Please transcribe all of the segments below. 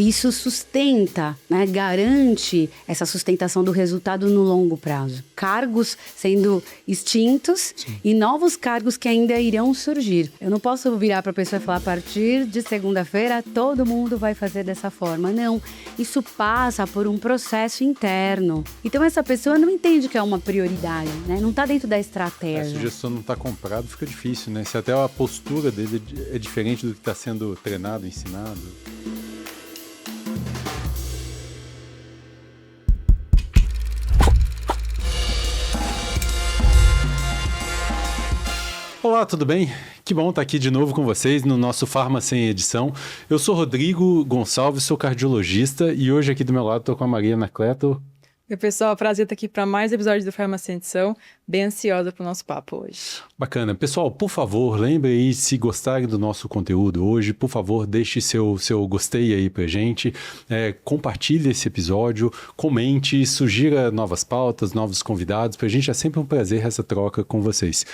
isso sustenta, né, garante essa sustentação do resultado no longo prazo. Cargos sendo extintos e novos cargos que ainda irão surgir. Eu não posso virar para a pessoa e falar, a partir de segunda-feira todo mundo vai fazer dessa forma. Não, isso passa por um processo interno. Então essa pessoa não entende que é uma prioridade, né? Não está dentro da estratégia. Se o gestor não está comprado, fica difícil, né? Se até a postura dele é diferente do que está sendo treinado, ensinado. Olá, tudo bem? Que bom estar aqui de novo com vocês no nosso Farma Sem Edição. Eu sou Rodrigo Gonçalves, sou cardiologista e hoje aqui do meu lado estou com a Maria Anacleto. Oi, pessoal, prazer estar aqui para mais episódio do Farma Sem Edição. Bem ansiosa para o nosso papo hoje. Bacana. Pessoal, por favor, lembre aí, se gostarem do nosso conteúdo hoje, por favor, deixe seu gostei aí pra gente, compartilhe esse episódio, comente, sugira novas pautas, novos convidados, pra gente é sempre um prazer essa troca com vocês.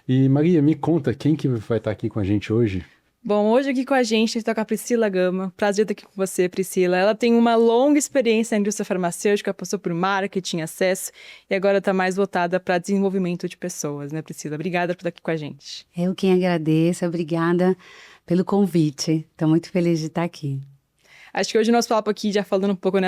E Maria, me conta, quem que vai estar aqui com a gente hoje? Bom, hoje aqui com a gente está com a Priscila Gama. Prazer estar aqui com você, Priscila. Ela tem uma longa experiência na indústria farmacêutica, passou por marketing, acesso e agora está mais voltada para desenvolvimento de pessoas, né, Priscila? Obrigada por estar aqui com a gente. Eu quem agradeço, obrigada pelo convite. Estou muito feliz de estar aqui. Acho que hoje o nosso papo aqui, já falando um pouco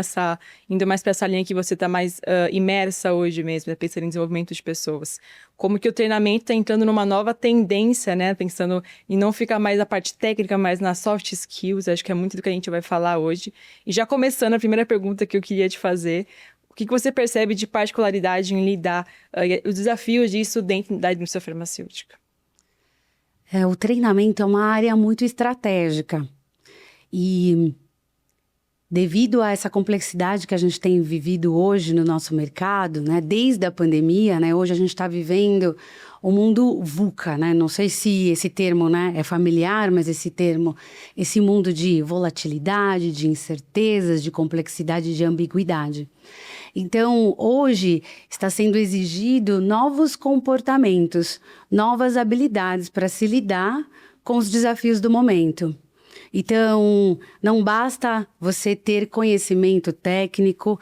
indo mais para essa linha que você está mais imersa hoje mesmo, né, pensando em desenvolvimento de pessoas. Como que o treinamento está entrando numa nova tendência, né, pensando em não ficar mais na parte técnica, mas nas soft skills, acho que é muito do que a gente vai falar hoje. E já começando, a primeira pergunta que eu queria te fazer, o que você percebe de particularidade em lidar, os desafios disso dentro da indústria farmacêutica? O treinamento é uma área muito estratégica e devido a essa complexidade que a gente tem vivido hoje no nosso mercado, né, desde a pandemia, né, hoje a gente está vivendo o mundo VUCA, né, não sei se esse termo, né, é familiar, mas esse mundo de volatilidade, de incertezas, de complexidade, de ambiguidade. Então, hoje está sendo exigido novos comportamentos, novas habilidades para se lidar com os desafios do momento. Então, não basta você ter conhecimento técnico,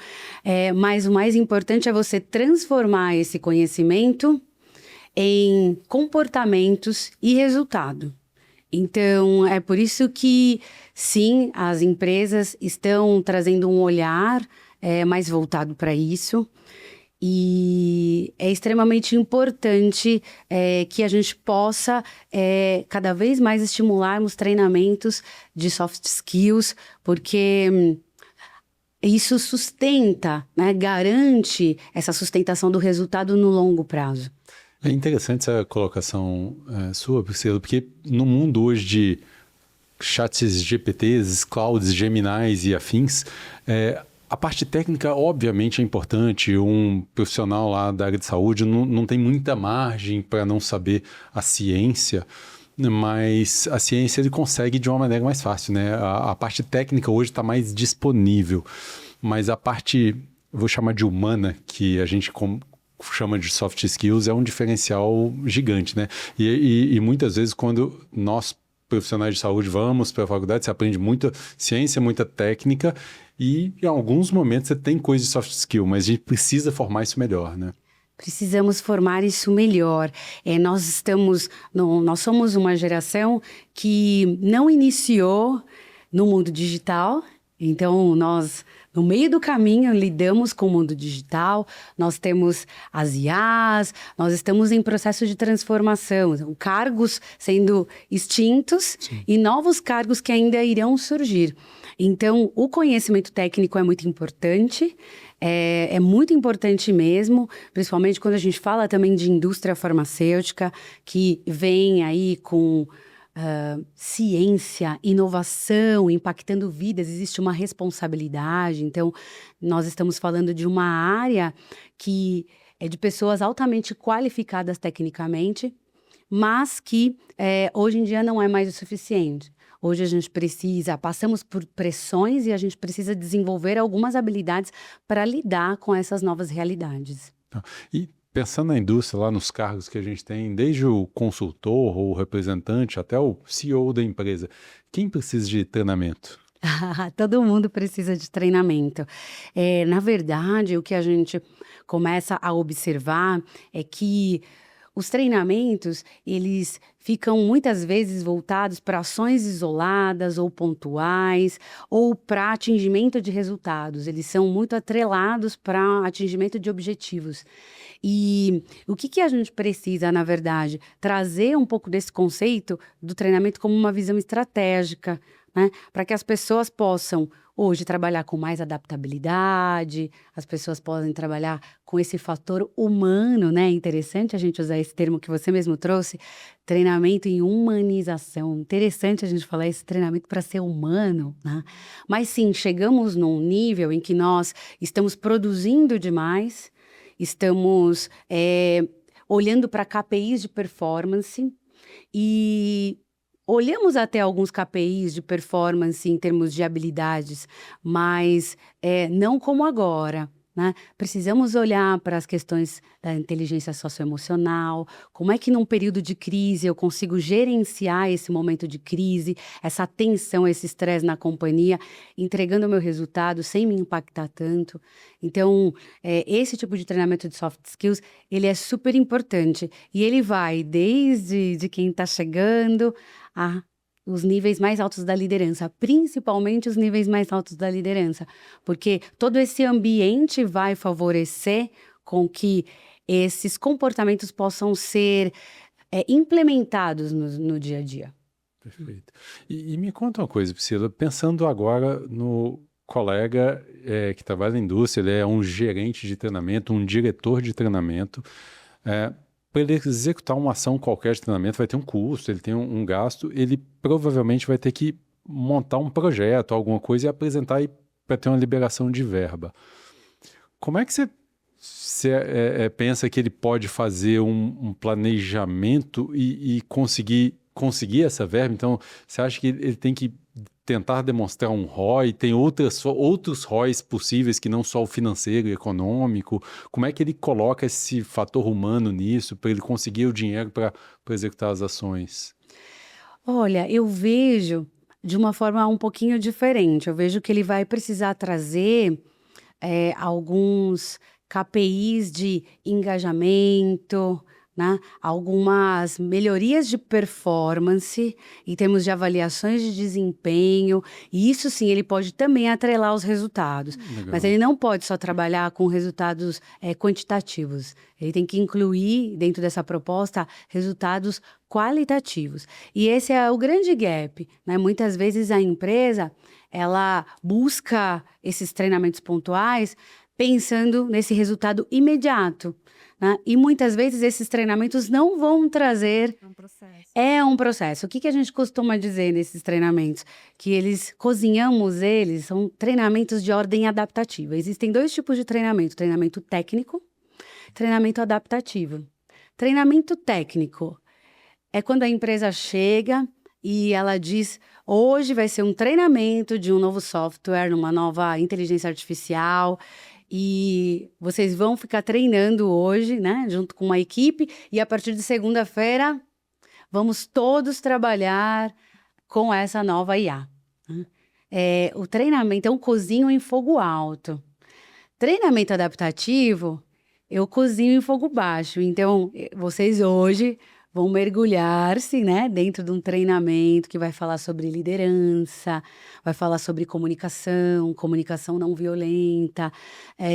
mas o mais importante é você transformar esse conhecimento em comportamentos e resultado. Então, é por isso que, sim, as empresas estão trazendo um olhar mais voltado para isso. E é extremamente importante que a gente possa cada vez mais estimularmos treinamentos de soft skills, porque isso sustenta, né, garante essa sustentação do resultado no longo prazo. É interessante essa colocação sua, Priscila, porque no mundo hoje de chats GPTs, clouds, Geminis e afins, a parte técnica, obviamente, é importante. Um profissional lá da área de saúde não tem muita margem para não saber a ciência, mas a ciência ele consegue de uma maneira mais fácil, né? A parte técnica hoje está mais disponível, mas a parte, vou chamar de humana, que a gente chama de soft skills, é um diferencial gigante, né? E muitas vezes quando nós, profissionais de saúde, vamos para a faculdade, você aprende muita ciência, muita técnica, e em alguns momentos você tem coisa de soft skill, mas a gente precisa formar isso melhor, né? Precisamos formar isso melhor. Nós somos uma geração que não iniciou no mundo digital, então nós, no meio do caminho, lidamos com o mundo digital, nós temos as IAs, nós estamos em processo de transformação, cargos sendo extintos e novos cargos que ainda irão surgir. Então, o conhecimento técnico é muito importante, é muito importante mesmo, principalmente quando a gente fala também de indústria farmacêutica, que vem aí com ciência, inovação, impactando vidas, existe uma responsabilidade. Então, nós estamos falando de uma área que é de pessoas altamente qualificadas tecnicamente, mas que hoje em dia não é mais o suficiente. Hoje a gente passamos por pressões e a gente precisa desenvolver algumas habilidades para lidar com essas novas realidades. E pensando na indústria, lá nos cargos que a gente tem, desde o consultor ou o representante até o CEO da empresa, quem precisa de treinamento? Todo mundo precisa de treinamento. Na verdade, o que a gente começa a observar é que os treinamentos, eles ficam muitas vezes voltados para ações isoladas ou pontuais, ou para atingimento de resultados. Eles são muito atrelados para atingimento de objetivos. E o que a gente precisa, na verdade? Trazer um pouco desse conceito do treinamento como uma visão estratégica, né? Para que as pessoas possam, hoje, trabalhar com mais adaptabilidade, as pessoas podem trabalhar com esse fator humano, né? É interessante a gente usar esse termo que você mesmo trouxe, treinamento em humanização. Interessante a gente falar esse treinamento para ser humano, né? Mas sim, chegamos num nível em que nós estamos produzindo demais, estamos olhando para KPIs de performance e olhamos até alguns KPIs de performance em termos de habilidades, mas não como agora, né? Precisamos olhar para as questões da inteligência socioemocional, como é que num período de crise eu consigo gerenciar esse momento de crise, essa tensão, esse estresse na companhia, entregando o meu resultado sem me impactar tanto. Então, esse tipo de treinamento de soft skills, ele é super importante e ele vai desde de quem está chegando a os níveis mais altos da liderança, principalmente os níveis mais altos da liderança, porque todo esse ambiente vai favorecer com que esses comportamentos possam ser implementados no dia a dia. Perfeito. E me conta uma coisa, Priscila, pensando agora no colega que trabalha na indústria, ele é um gerente de treinamento, um diretor de treinamento, para ele executar uma ação qualquer de treinamento, vai ter um custo, ele tem um gasto, ele provavelmente vai ter que montar um projeto, alguma coisa e apresentar para ter uma liberação de verba. Como é que você pensa que ele pode fazer um planejamento e conseguir essa verba? Então, você acha que ele tem que tentar demonstrar um ROI, tem outros ROIs possíveis que não só o financeiro e econômico? Como é que ele coloca esse fator humano nisso para ele conseguir o dinheiro para executar as ações? Olha, eu vejo de uma forma um pouquinho diferente. Eu vejo que ele vai precisar trazer alguns KPIs de engajamento, né? Algumas melhorias de performance em termos de avaliações de desempenho, e isso sim ele pode também atrelar os resultados, mas Legal. ele não pode só trabalhar com resultados quantitativos, ele tem que incluir dentro dessa proposta resultados qualitativos, e esse é o grande gap, né? Muitas vezes a empresa ela busca esses treinamentos pontuais pensando nesse resultado imediato, né? E muitas vezes esses treinamentos não vão trazer. É um processo. É um processo. O que a gente costuma dizer nesses treinamentos? Que cozinhamos eles, são treinamentos de ordem adaptativa. Existem dois tipos de treinamento: treinamento técnico, treinamento adaptativo. Treinamento técnico é quando a empresa chega e ela diz: hoje vai ser um treinamento de um novo software, uma nova inteligência artificial, e vocês vão ficar treinando hoje, né, junto com uma equipe, e a partir de segunda-feira vamos todos trabalhar com essa nova IA. O treinamento é um cozinho em fogo alto. Treinamento adaptativo, eu cozinho em fogo baixo. Então, vocês hoje vão mergulhar-se, né, dentro de um treinamento que vai falar sobre liderança, vai falar sobre comunicação não violenta,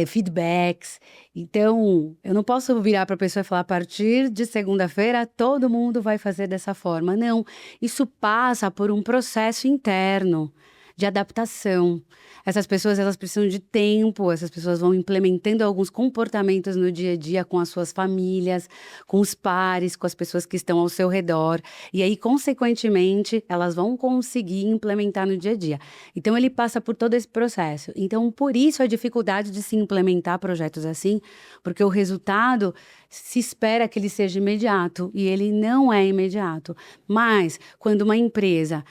feedbacks. Então, eu não posso virar para a pessoa e falar: a partir de segunda-feira todo mundo vai fazer dessa forma. Não, isso passa por um processo interno de adaptação. Essas pessoas, elas precisam de tempo, essas pessoas vão implementando alguns comportamentos no dia a dia com as suas famílias, com os pares, com as pessoas que estão ao seu redor. E aí, consequentemente, elas vão conseguir implementar no dia a dia. Então, ele passa por todo esse processo. Então, por isso a dificuldade de se implementar projetos assim, porque o resultado se espera que ele seja imediato, e ele não é imediato. Mas, quando uma empresa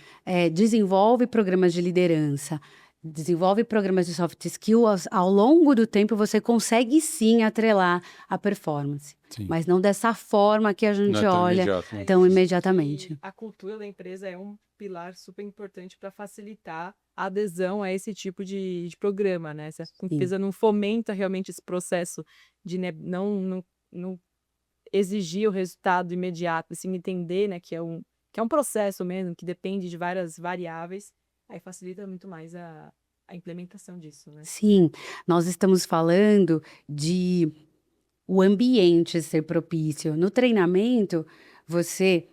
desenvolve programas de liderança, desenvolve programas de soft skills, ao longo do tempo você consegue sim atrelar a performance. Sim. Mas não dessa forma que a gente Não é tão olha imediato, né? tão imediatamente. E a cultura da empresa é um pilar super importante para facilitar adesão a esse tipo de programa, né? Se a Sim. empresa não fomenta realmente esse processo de, né, não exigir o resultado imediato, assim, entender, né, que é um processo mesmo, que depende de várias variáveis, aí facilita muito mais a implementação disso, né? Sim, nós estamos falando de o ambiente ser propício. No treinamento, você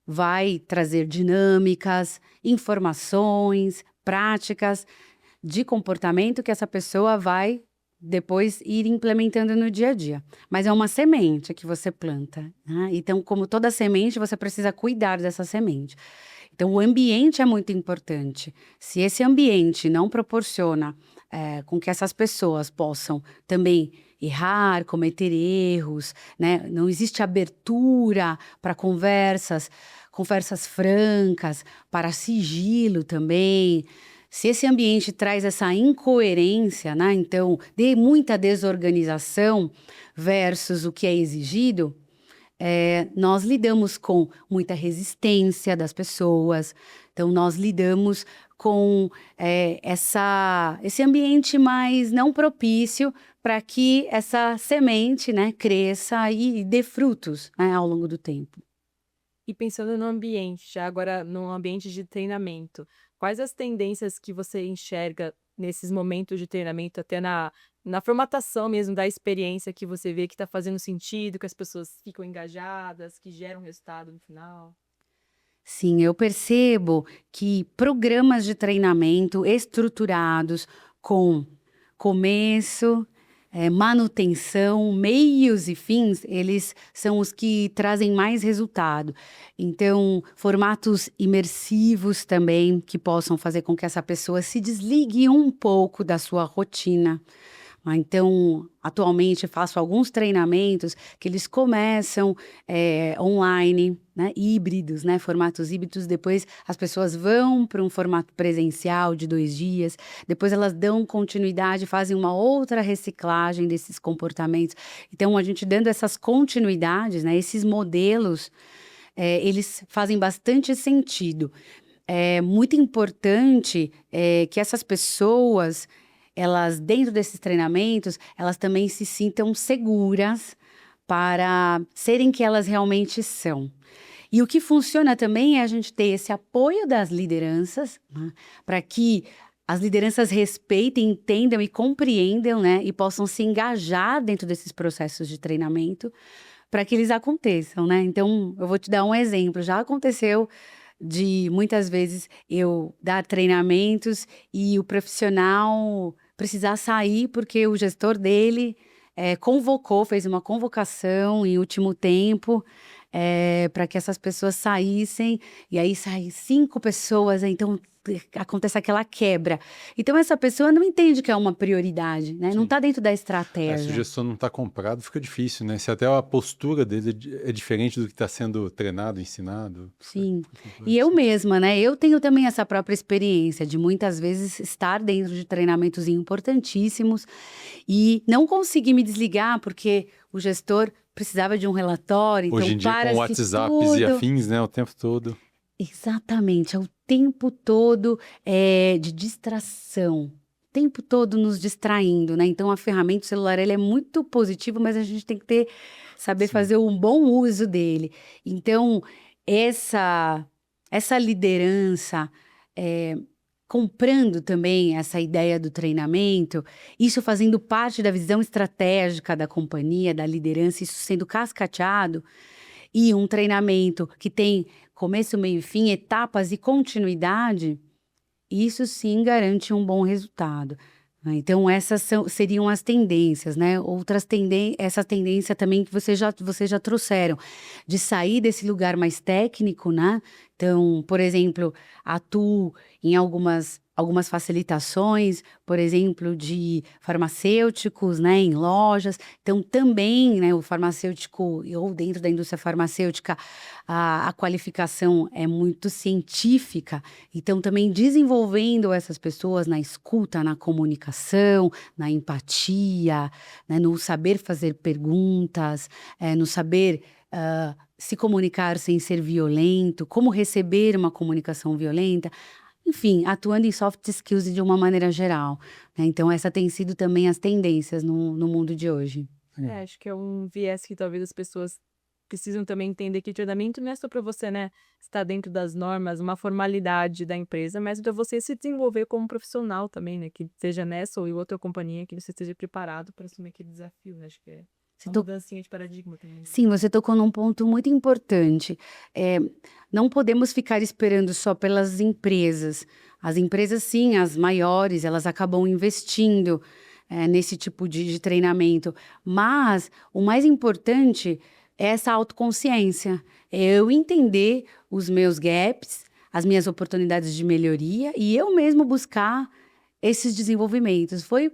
vai trazer dinâmicas, informações, práticas de comportamento que essa pessoa vai depois ir implementando no dia a dia. Mas é uma semente que você planta, né? Então, como toda semente, você precisa cuidar dessa semente. Então, o ambiente é muito importante. Se esse ambiente não proporciona com que essas pessoas possam também errar, cometer erros, né? Não existe abertura para conversas francas, para sigilo também. Se esse ambiente traz essa incoerência, né? Então, de muita desorganização versus o que é exigido, nós lidamos com muita resistência das pessoas, então nós lidamos com esse ambiente mais não propício para que essa semente, né, cresça e dê frutos, né, ao longo do tempo. E pensando no ambiente, já agora no ambiente de treinamento, quais as tendências que você enxerga nesses momentos de treinamento, até na formatação mesmo da experiência que você vê que está fazendo sentido, que as pessoas ficam engajadas, que geram resultado no final? Sim, eu percebo que programas de treinamento estruturados com começo, manutenção, meios e fins, eles são os que trazem mais resultado. Então, formatos imersivos também, que possam fazer com que essa pessoa se desligue um pouco da sua rotina. Então, atualmente faço alguns treinamentos que eles começam online, né, híbridos, né, formatos híbridos. Depois as pessoas vão para um formato presencial de 2 dias. Depois elas dão continuidade, fazem uma outra reciclagem desses comportamentos. Então, a gente dando essas continuidades, né, esses modelos, eles fazem bastante sentido. É muito importante que essas pessoas elas, dentro desses treinamentos, elas também se sintam seguras para serem que elas realmente são. E o que funciona também é a gente ter esse apoio das lideranças, né, para que as lideranças respeitem, entendam e compreendam, né, e possam se engajar dentro desses processos de treinamento para que eles aconteçam, né? Então, eu vou te dar um exemplo. Já aconteceu de muitas vezes eu dar treinamentos e o profissional precisar sair porque o gestor dele convocou, fez uma convocação em último tempo para que essas pessoas saíssem, e aí saem 5 pessoas, então acontece aquela quebra. Então essa pessoa não entende que é uma prioridade, né? Não Sim. está dentro da Se o estratégia. gestor não está comprado, fica difícil, né? Se até a postura dele é diferente do que está sendo treinado, ensinado. Sim, fica e eu complexo. mesma, né, eu tenho também essa própria experiência de muitas vezes estar dentro de treinamentos importantíssimos e não conseguir me desligar porque o gestor precisava de um relatório, então Hoje em dia, com para-se WhatsApps e tudo. afins, né? O tempo todo. Exatamente, é o tempo todo de distração, o tempo todo nos distraindo, né? Então a ferramenta, o celular, ele é muito positivo, mas a gente tem que saber Sim. fazer um bom uso dele. Então, essa liderança, comprando também essa ideia do treinamento, isso fazendo parte da visão estratégica da companhia, da liderança, isso sendo cascateado, e um treinamento que tem começo, meio e fim, etapas e continuidade, isso sim garante um bom resultado, né. Então essas seriam as tendências, né. Essa tendência também que vocês já trouxeram, de sair desse lugar mais técnico, né. Então, por exemplo, atuo em algumas facilitações, por exemplo, de farmacêuticos, né, em lojas. Então também, né, o farmacêutico ou dentro da indústria farmacêutica, a qualificação é muito científica, então também desenvolvendo essas pessoas na escuta, na comunicação, na empatia, né, no saber fazer perguntas, no saber, se comunicar sem ser violento, como receber uma comunicação violenta. enfim, atuando em soft skills de uma maneira geral, né? Então, essa tem sido também as tendências no mundo de hoje. Acho que é um viés que talvez as pessoas precisam também entender que treinamento não é só para você, né, estar dentro das normas, uma formalidade da empresa, mas para você se desenvolver como profissional também, né, que seja nessa ou em outra companhia, que você esteja preparado para assumir aquele desafio, né? Acho que é uma mudancinha de paradigma também. Sim, você tocou num ponto muito importante. Não podemos ficar esperando só pelas empresas. As empresas, sim, as maiores, elas acabam investindo nesse tipo de treinamento. Mas o mais importante é essa autoconsciência. É eu entender os meus gaps, as minhas oportunidades de melhoria e eu mesmo buscar esses desenvolvimentos. Foi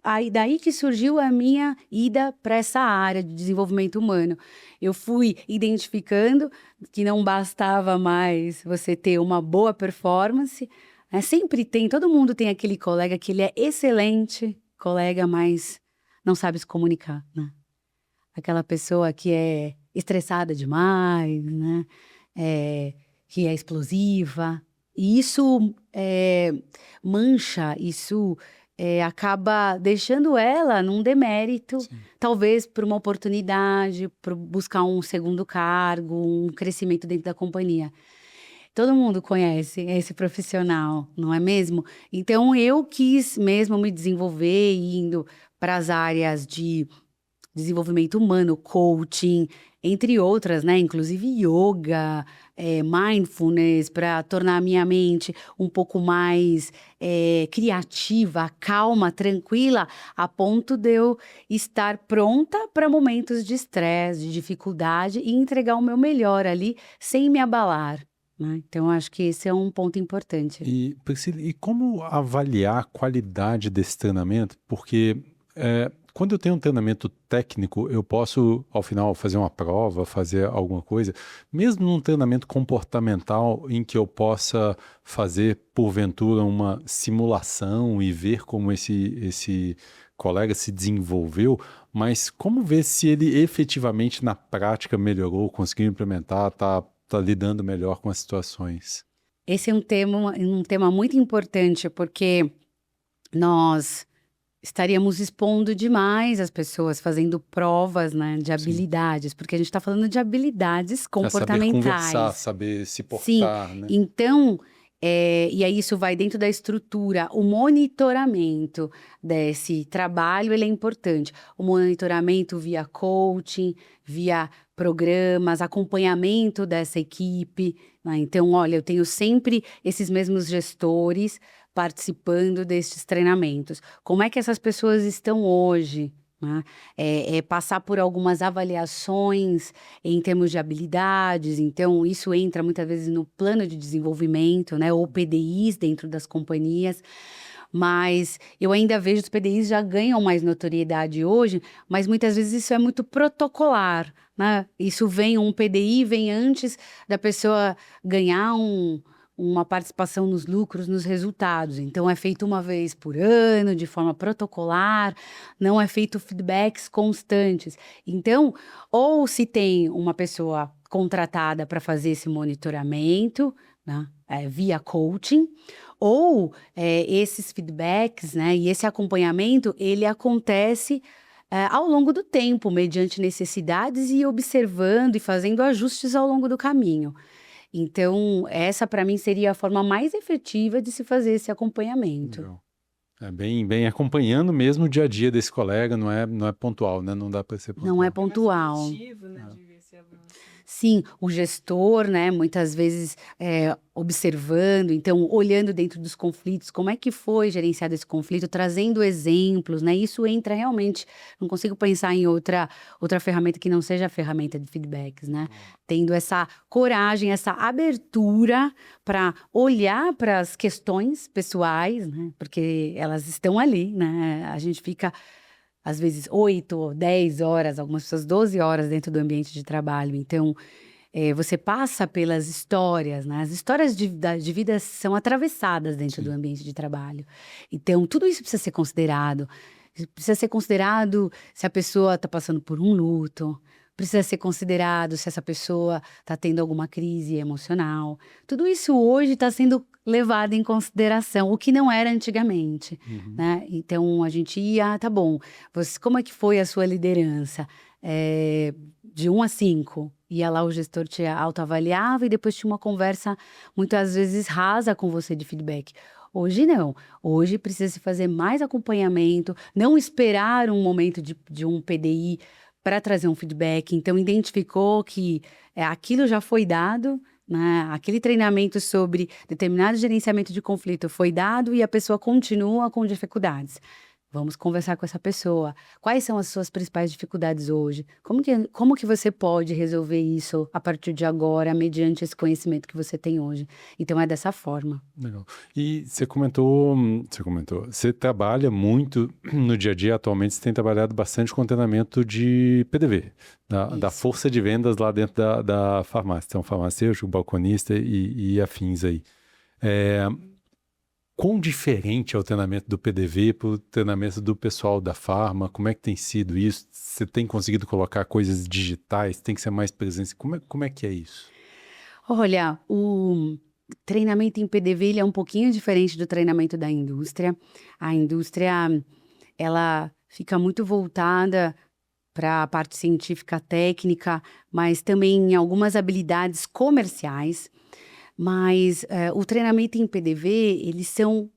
aí daí que surgiu a minha ida para essa área de desenvolvimento humano. Eu fui identificando que não bastava mais você ter uma boa performance, né? Sempre tem, todo mundo tem aquele colega que ele é excelente colega, mas não sabe se comunicar, né? Aquela pessoa que é estressada demais, né? Que é explosiva. E isso mancha, isso acaba deixando ela num demérito, talvez por uma oportunidade, por buscar um segundo cargo, um crescimento dentro da companhia. Todo mundo conhece esse profissional, não é mesmo? Então, eu quis mesmo me desenvolver indo para as áreas de desenvolvimento humano, coaching, entre outras, né? Inclusive yoga, mindfulness, para tornar a minha mente um pouco mais criativa, calma, tranquila, a ponto de eu estar pronta para momentos de estresse, de dificuldade e entregar o meu melhor ali, sem me abalar, né? Então, acho que esse é um ponto importante. E, Priscila, e como avaliar a qualidade desse treinamento? Porque quando eu tenho um treinamento técnico, eu posso, ao final, fazer uma prova, fazer alguma coisa, mesmo num treinamento comportamental em que eu possa fazer, porventura, uma simulação e ver como esse colega se desenvolveu, mas como ver se ele efetivamente, na prática, melhorou, conseguiu implementar, tá lidando melhor com as situações? Esse é um tema muito importante, porque nós estaríamos expondo demais as pessoas fazendo provas, né, de habilidades, porque a gente está falando de habilidades Saber conversar, comportamentais. saber se Sim, portar, né? então, e aí isso vai dentro da estrutura, o monitoramento desse trabalho, ele é importante. O monitoramento via coaching, via programas, acompanhamento dessa equipe, né? Então, olha, eu tenho sempre esses mesmos gestores participando destes treinamentos. Como é que essas pessoas estão hoje, né? Passar por algumas avaliações em termos de habilidades, então isso entra muitas vezes no plano de desenvolvimento, né? Ou PDIs dentro das companhias, mas eu ainda vejo os PDIs já ganham mais notoriedade hoje, mas muitas vezes isso é muito protocolar, né? Um PDI vem antes da pessoa ganhar uma participação nos lucros, nos resultados. Então, é feito uma vez por ano, de forma protocolar, não é feito feedbacks constantes. Então, ou se tem uma pessoa contratada para fazer esse monitoramento, né, via coaching, ou esses feedbacks, né, e esse acompanhamento, ele acontece ao longo do tempo, mediante necessidades e observando e fazendo ajustes ao longo do caminho. Então, essa para mim seria a forma mais efetiva de se fazer esse acompanhamento. Legal. Bem acompanhando mesmo o dia a dia desse colega, não é pontual, né? Não dá para ser pontual. Não é pontual. Seletivo, né, de ver se avança. Sim, o gestor, né, muitas vezes observando, então olhando dentro dos conflitos, como é que foi gerenciado esse conflito, trazendo exemplos, né? Isso entra realmente, não consigo pensar em outra ferramenta que não seja a ferramenta de feedbacks, né? Tendo essa coragem, essa abertura para olhar para as questões pessoais, né? Porque elas estão ali, né? A gente fica às vezes 8 ou 10 horas, algumas pessoas 12 horas dentro do ambiente de trabalho. Então, você passa pelas histórias, né? As histórias de vida são atravessadas dentro do ambiente de trabalho. Então, tudo isso precisa ser considerado. Precisa ser considerado se a pessoa está passando por um luto, precisa ser considerado se essa pessoa está tendo alguma crise emocional. Tudo isso hoje está sendo levado em consideração, o que não era antigamente, né? Então, a gente ia, tá bom, como é que foi a sua liderança? De 1 a 5, ia lá o gestor te autoavaliava e depois tinha uma conversa, muitas vezes rasa com você de feedback. Hoje não, hoje precisa se fazer mais acompanhamento, não esperar um momento de um PDI para trazer um feedback. Então, identificou que aquilo já foi dado, né? Aquele treinamento sobre determinado gerenciamento de conflito foi dado e a pessoa continua com dificuldades. Vamos conversar com essa pessoa. Quais são as suas principais dificuldades hoje? Como que você pode resolver isso a partir de agora, mediante esse conhecimento que você tem hoje? Então, é dessa forma. Legal. E você trabalha muito no dia a dia, atualmente você tem trabalhado bastante com treinamento de PDV, da força de vendas lá dentro da farmácia. Então, farmacêutico, balconista e afins aí. Quão diferente é o treinamento do PDV para o treinamento do pessoal da farma? Como é que tem sido isso? Você tem conseguido colocar coisas digitais? Tem que ser mais presença? Como é que é isso? Olha, o treinamento em PDV ele é um pouquinho diferente do treinamento da indústria. A indústria, ela fica muito voltada para a parte científica, técnica, mas também em algumas habilidades comerciais. Mas o treinamento em PDV, eles são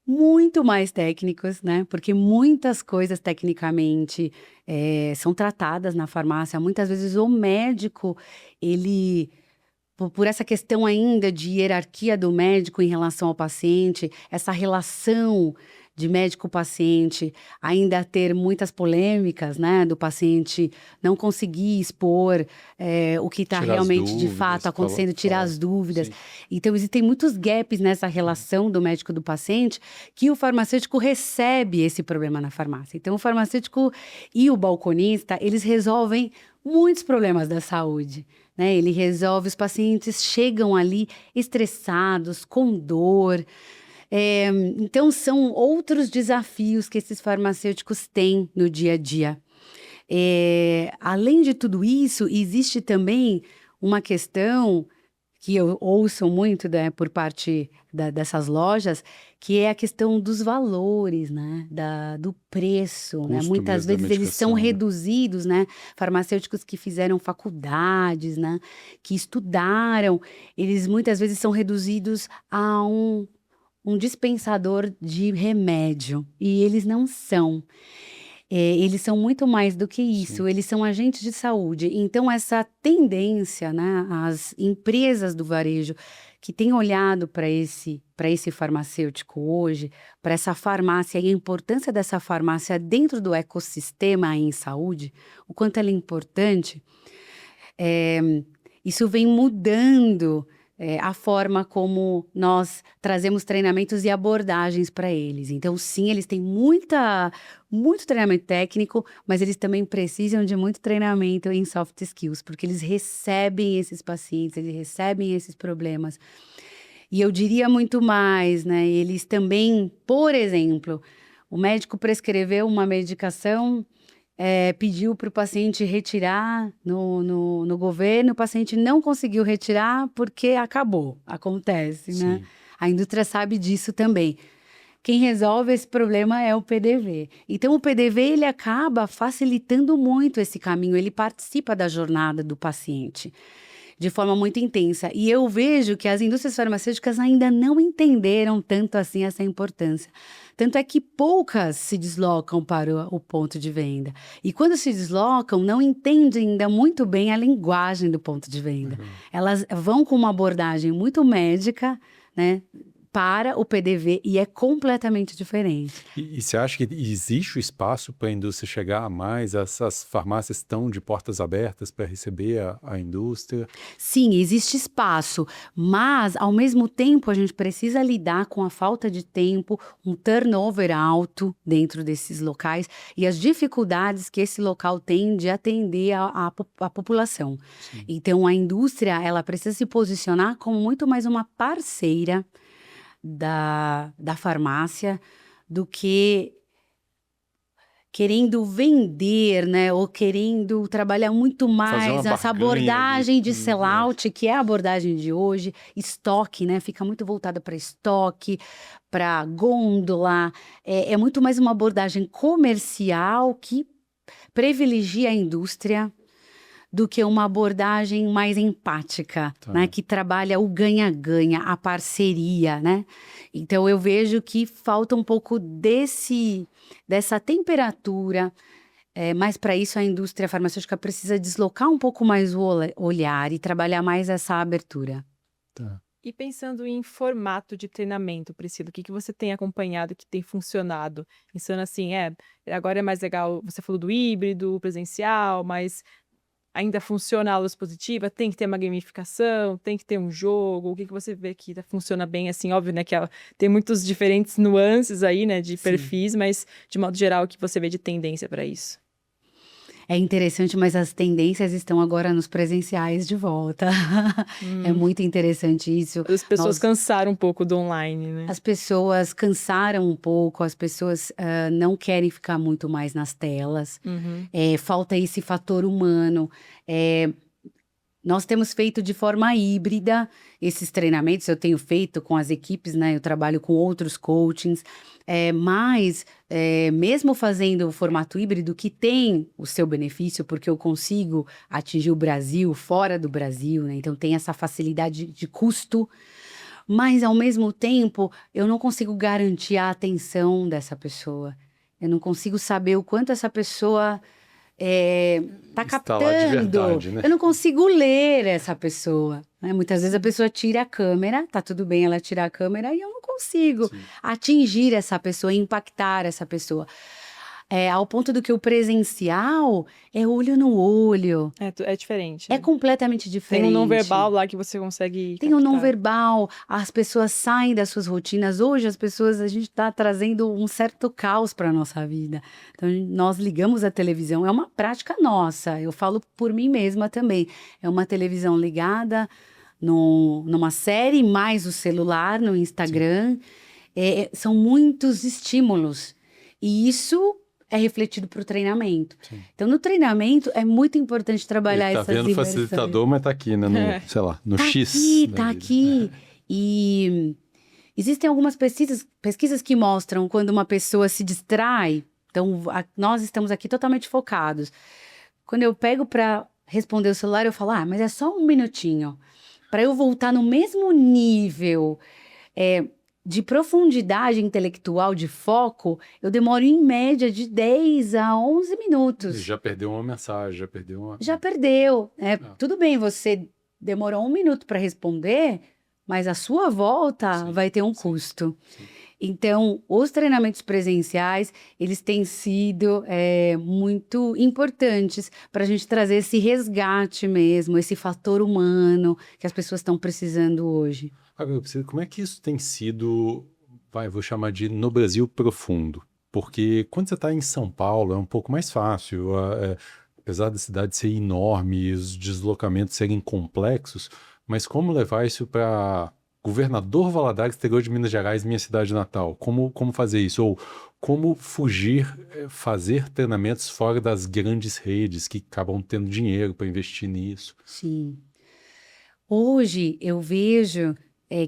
muito mais técnicos, né? Porque muitas coisas tecnicamente são tratadas na farmácia. Muitas vezes o médico, ele, por essa questão ainda de hierarquia do médico em relação ao paciente, essa relação de médico-paciente ainda ter muitas polêmicas, né? Do paciente não conseguir expor o que está realmente de fato acontecendo, tirar as dúvidas. Sim. Então, existem muitos gaps nessa relação do médico e do paciente que o farmacêutico recebe esse problema na farmácia. Então, o farmacêutico e o balconista, eles resolvem muitos problemas da saúde, né? Ele resolve, os pacientes chegam ali estressados, com dor. Então, são outros desafios que esses farmacêuticos têm no dia a dia. Além de tudo isso, existe também uma questão que eu ouço muito, né, por parte dessas lojas, que é a questão dos valores, né, do preço, né? Muitas vezes eles são reduzidos, né? Farmacêuticos que fizeram faculdades, né, que estudaram, eles muitas vezes são reduzidos a um dispensador de remédio, e eles não são. Eles são muito mais do que isso. Sim. Eles são agentes de saúde. Então, essa tendência, né, as empresas do varejo que têm olhado para esse farmacêutico hoje, para essa farmácia e a importância dessa farmácia dentro do ecossistema em saúde, o quanto ela é importante, isso vem mudando a forma como nós trazemos treinamentos e abordagens para eles. Então, sim, eles têm muito treinamento técnico, mas eles também precisam de muito treinamento em soft skills, porque eles recebem esses pacientes, eles recebem esses problemas. E eu diria muito mais, né? Eles também, por exemplo, o médico prescreveu uma medicação, pediu para o paciente retirar no governo, o paciente não conseguiu retirar porque acontece, né? Sim. A indústria sabe disso também. Quem resolve esse problema é o PDV. Então, o PDV, ele acaba facilitando muito esse caminho, ele participa da jornada do paciente de forma muito intensa. E eu vejo que as indústrias farmacêuticas ainda não entenderam tanto assim essa importância. Tanto é que poucas se deslocam para o ponto de venda. E quando se deslocam, não entendem ainda muito bem a linguagem do ponto de venda. Uhum. Elas vão com uma abordagem muito médica, né, para o PDV, e é completamente diferente. E você acha que existe o espaço para a indústria chegar a mais? Essas farmácias estão de portas abertas para receber a indústria? Sim, existe espaço, mas ao mesmo tempo a gente precisa lidar com a falta de tempo, um turnover alto dentro desses locais e as dificuldades que esse local tem de atender a população. Sim. Então, a indústria, ela precisa se posicionar como muito mais uma parceira da farmácia do que querendo vender, né? Ou querendo trabalhar muito Fazer mais uma essa barganha abordagem ali. de sellout, que é a abordagem de hoje, estoque, né? Fica muito voltada para estoque, para gôndola. É muito mais uma abordagem comercial que privilegia a indústria do que uma abordagem mais empática, Tá. né? Que trabalha o ganha-ganha, a parceria, né? Então eu vejo que falta um pouco dessa temperatura, mas para isso a indústria farmacêutica precisa deslocar um pouco mais o olhar e trabalhar mais essa abertura. Tá. E pensando em formato de treinamento, Priscila, o que você tem acompanhado que tem funcionado? Pensando assim, agora é mais legal, você falou do híbrido, presencial, mas ainda funciona a aula expositiva? Tem que ter uma gamificação, tem que ter um jogo? O que você vê que funciona bem, assim, óbvio, né, que tem muitos diferentes nuances aí, né, de Sim. perfis, mas de modo geral, o que você vê de tendência para isso? É interessante, mas as tendências estão agora nos presenciais de volta. É muito interessante isso. As pessoas Nós- cansaram um pouco do online, né? As pessoas cansaram um pouco, as pessoas não querem ficar muito mais nas telas. Falta esse fator humano. Nós temos feito de forma híbrida esses treinamentos, eu tenho feito com as equipes, né? Eu trabalho com outros coachings, mas mesmo fazendo o formato híbrido, que tem o seu benefício, porque eu consigo atingir o Brasil, fora do Brasil, né? Então tem essa facilidade de custo, mas ao mesmo tempo eu não consigo garantir a atenção dessa pessoa. Eu não consigo saber o quanto essa pessoa tá Está lá de captando. verdade, né? Eu não consigo ler essa pessoa, né? Muitas vezes a pessoa tira a câmera, tá tudo bem ela tirar a câmera e eu não consigo atingir essa pessoa, impactar essa pessoa. Ao ponto do que o presencial é olho no olho. É diferente, É né? completamente Tem diferente. um não verbal lá que você consegue Tem o não captar. verbal, as pessoas saem das suas rotinas. Hoje, a gente está trazendo um certo caos para a nossa vida. Então, nós ligamos a televisão, é uma prática nossa. Eu falo por mim mesma também. É uma televisão ligada numa série, mais o celular, no Instagram. São muitos estímulos. E isso é refletido para o treinamento. Sim. Então, no treinamento, é muito importante trabalhar Ele tá essas vendo o imersões. facilitador, mas tá aqui, né? No, sei lá, no Tá X. aqui, da tá vida. aqui. E existem algumas pesquisas que mostram quando uma pessoa se distrai. Então, nós estamos aqui totalmente focados. Quando eu pego para responder o celular, eu falo, mas é só um minutinho. Para eu voltar no mesmo nível de profundidade intelectual, de foco, eu demoro em média de 10 a 11 minutos. Já perdeu uma mensagem, já perdeu uma... Já perdeu. Tudo bem, você demorou 1 minuto para responder, mas a sua volta vai ter um custo. Sim. Então, os treinamentos presenciais, eles têm sido muito importantes para a gente trazer esse resgate mesmo, esse fator humano que as pessoas estão precisando hoje. Agora, como é que isso tem sido, vou chamar de no Brasil profundo? Porque quando você está em São Paulo é um pouco mais fácil, apesar da cidade ser enorme e os deslocamentos serem complexos, mas como levar isso para Governador Valadares, interior de Minas Gerais, minha cidade natal? Como fazer isso? Ou como fazer treinamentos fora das grandes redes que acabam tendo dinheiro para investir nisso? Sim. Hoje eu vejo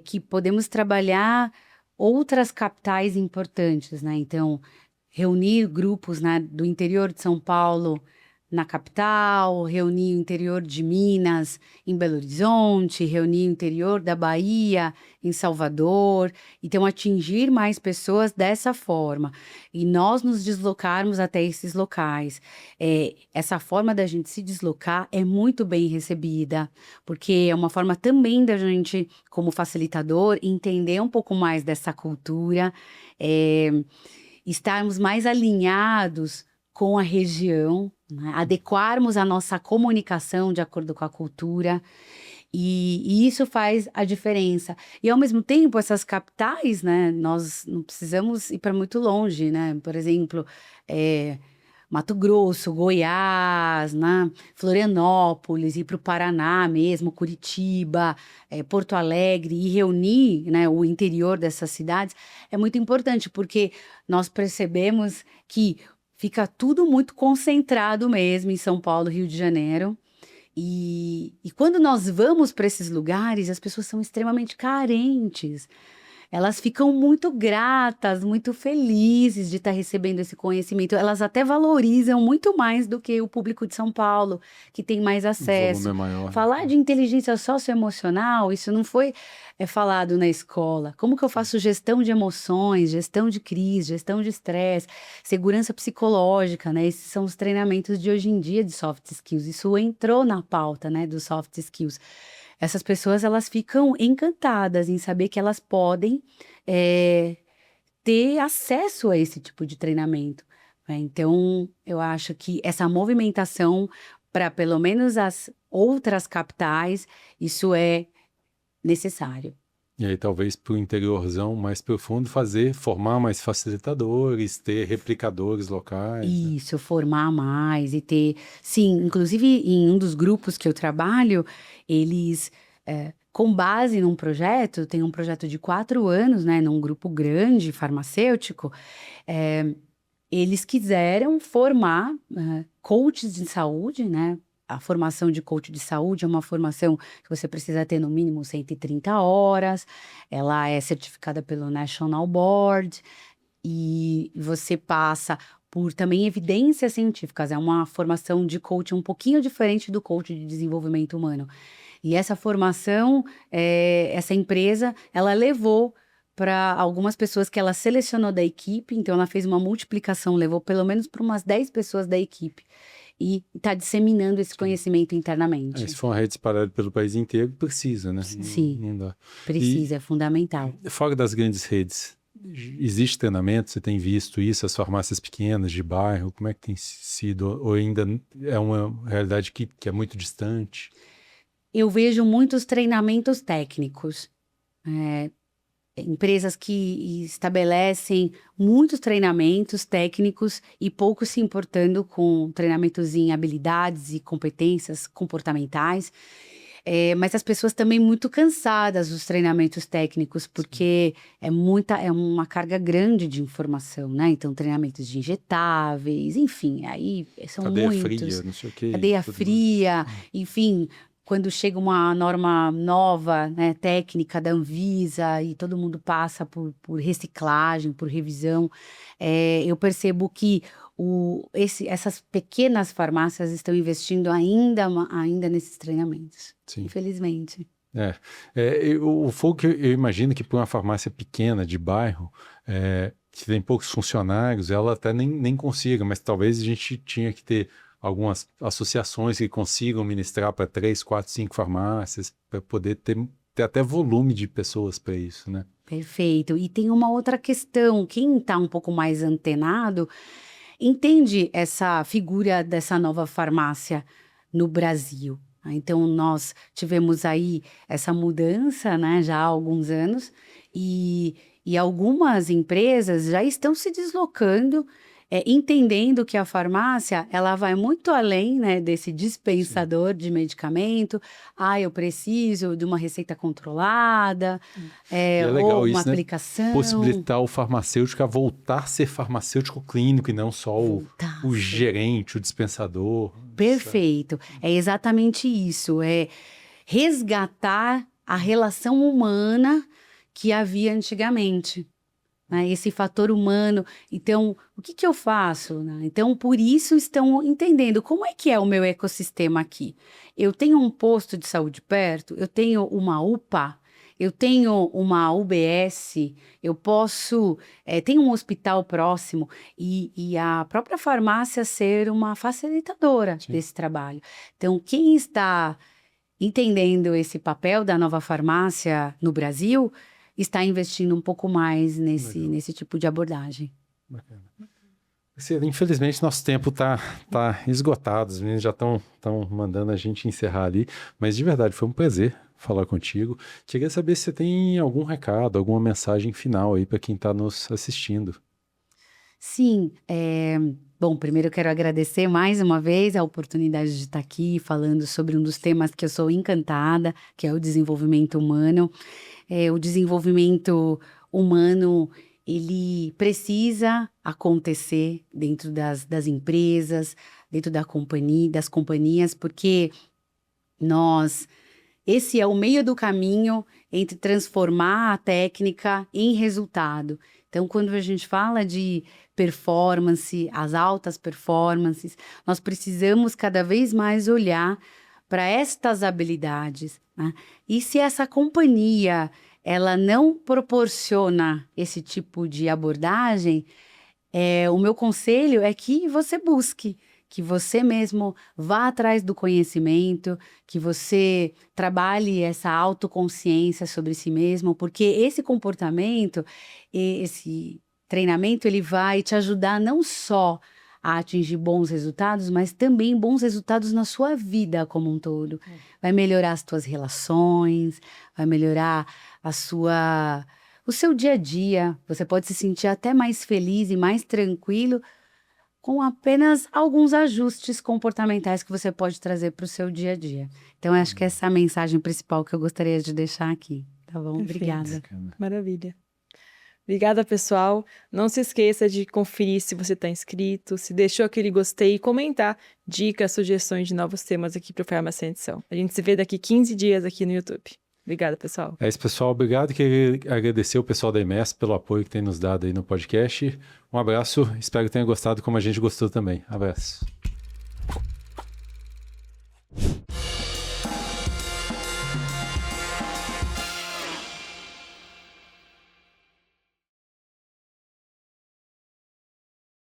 que podemos trabalhar outras capitais importantes, né? Então, reunir grupos, né, do interior de São Paulo na capital, reunir o interior de Minas em Belo Horizonte, reunir o interior da Bahia em Salvador, então atingir mais pessoas dessa forma. E nós nos deslocarmos até esses locais. Essa forma da gente se deslocar é muito bem recebida, porque é uma forma também da gente, como facilitador, entender um pouco mais dessa cultura, estarmos mais alinhados com a região, né? Adequarmos a nossa comunicação de acordo com a cultura, e isso faz a diferença. E ao mesmo tempo, essas capitais, né, nós não precisamos ir para muito longe, né? Por exemplo, Mato Grosso, Goiás, né? Florianópolis, ir para o Paraná mesmo, Curitiba, Porto Alegre, e reunir, né, o interior dessas cidades é muito importante, porque nós percebemos que fica tudo muito concentrado mesmo em São Paulo, Rio de Janeiro. E quando nós vamos para esses lugares, as pessoas são extremamente carentes. Elas ficam muito gratas, muito felizes de estar recebendo esse conhecimento. Elas até valorizam muito mais do que o público de São Paulo, que tem mais O acesso. volume é maior. Falar de inteligência socioemocional, isso não foi falado na escola. Como que eu faço gestão de emoções, gestão de crise, gestão de estresse, segurança psicológica, né? Esses são os treinamentos de hoje em dia de soft skills. Isso entrou na pauta, né, dos soft skills. Essas pessoas, elas ficam encantadas em saber que elas podem ter acesso a esse tipo de treinamento, né? Então, eu acho que essa movimentação para pelo menos as outras capitais, isso é necessário. E aí, talvez, para o interiorzão mais profundo, formar mais facilitadores, ter replicadores locais. Né? Isso, formar mais e ter... Sim, inclusive em um dos grupos que eu trabalho, eles, com base num projeto, tem um projeto de 4 anos, né, num grupo grande, farmacêutico, eles quiseram formar coaches de saúde, né? A formação de coach de saúde é uma formação que você precisa ter no mínimo 130 horas, ela é certificada pelo National Board e você passa por também evidências científicas, é uma formação de coach um pouquinho diferente do coach de desenvolvimento humano. E essa formação, essa empresa, ela levou para algumas pessoas que ela selecionou da equipe, então ela fez uma multiplicação, levou pelo menos para umas 10 pessoas da equipe. E está disseminando esse conhecimento internamente. Se for uma rede espalhada pelo país inteiro, precisa, né? Sim, não dá. precisa, é fundamental. Fora das grandes redes, existe treinamento? Você tem visto isso? As farmácias pequenas de bairro, como é que tem sido? Ou ainda é uma realidade que é muito distante? Eu vejo muitos treinamentos técnicos. Empresas que estabelecem muitos treinamentos técnicos e pouco se importando com treinamentos em habilidades e competências comportamentais. Mas as pessoas também muito cansadas dos treinamentos técnicos, porque é uma carga grande de informação, né? Então, treinamentos de injetáveis, enfim, aí são Cadeia muitos. fria, não sei o quê. Cadeia fria, enfim, quando chega uma norma nova, né, técnica da Anvisa e todo mundo passa por reciclagem, por revisão, eu percebo que essas pequenas farmácias estão investindo ainda nesses treinamentos, Sim. infelizmente. O fogo que eu imagino que para uma farmácia pequena de bairro, que tem poucos funcionários, ela até nem consiga, mas talvez a gente tinha que ter algumas associações que consigam ministrar para 3, 4, 5 farmácias, para poder ter até volume de pessoas para isso, né? Perfeito. E tem uma outra questão, quem está um pouco mais antenado, entende essa figura dessa nova farmácia no Brasil. Então, nós tivemos aí essa mudança, né, já há alguns anos, e algumas empresas já estão se deslocando, entendendo que a farmácia, ela vai muito além, né, desse dispensador de medicamento. Eu preciso de uma receita controlada, é legal ou uma isso, né? aplicação. Possibilitar o farmacêutico a voltar a ser farmacêutico clínico e não só o gerente, o dispensador. Perfeito. É exatamente isso. É resgatar a relação humana que havia antigamente. Né? Esse fator humano. Então, o que eu faço? Né? Então, por isso estão entendendo como é que é o meu ecossistema aqui. Eu tenho um posto de saúde perto, eu tenho uma UPA, eu tenho uma UBS, eu posso... tenho um hospital próximo e a própria farmácia ser uma facilitadora desse trabalho. Então, quem está entendendo esse papel da nova farmácia no Brasil está investindo um pouco mais nesse tipo de abordagem. Bacana. Infelizmente, nosso tempo está esgotado. Os meninos já estão mandando a gente encerrar ali. Mas, de verdade, foi um prazer falar contigo. Queria saber se você tem algum recado, alguma mensagem final aí para quem está nos assistindo. Sim. Bom, primeiro eu quero agradecer mais uma vez a oportunidade de estar aqui falando sobre um dos temas que eu sou encantada, que é o desenvolvimento humano. O desenvolvimento humano, ele precisa acontecer dentro das empresas, dentro das companhias, porque esse é o meio do caminho entre transformar a técnica em resultado. Então, quando a gente fala de performance, as altas performances, nós precisamos cada vez mais olhar para estas habilidades, né? E se essa companhia ela não proporciona esse tipo de abordagem, o meu conselho é que você busque, que você mesmo vá atrás do conhecimento, que você trabalhe essa autoconsciência sobre si mesmo, porque esse comportamento, esse treinamento, ele vai te ajudar não só a atingir bons resultados, mas também bons resultados na sua vida como um todo. Vai melhorar as tuas relações, vai melhorar o seu dia a dia. Você pode se sentir até mais feliz e mais tranquilo com apenas alguns ajustes comportamentais que você pode trazer para o seu dia a dia. Então, acho que essa é a mensagem principal que eu gostaria de deixar aqui. Tá bom? Perfeito. Obrigada. Maravilha. Obrigada, pessoal. Não se esqueça de conferir se você está inscrito, se deixou aquele gostei e comentar dicas, sugestões de novos temas aqui para o Farmácia em Edição. A gente se vê daqui 15 dias aqui no YouTube. Obrigada, pessoal. É isso, pessoal. Obrigado. Queria agradecer o pessoal da IMES pelo apoio que tem nos dado aí no podcast. Um abraço. Espero que tenha gostado como a gente gostou também. Abraço.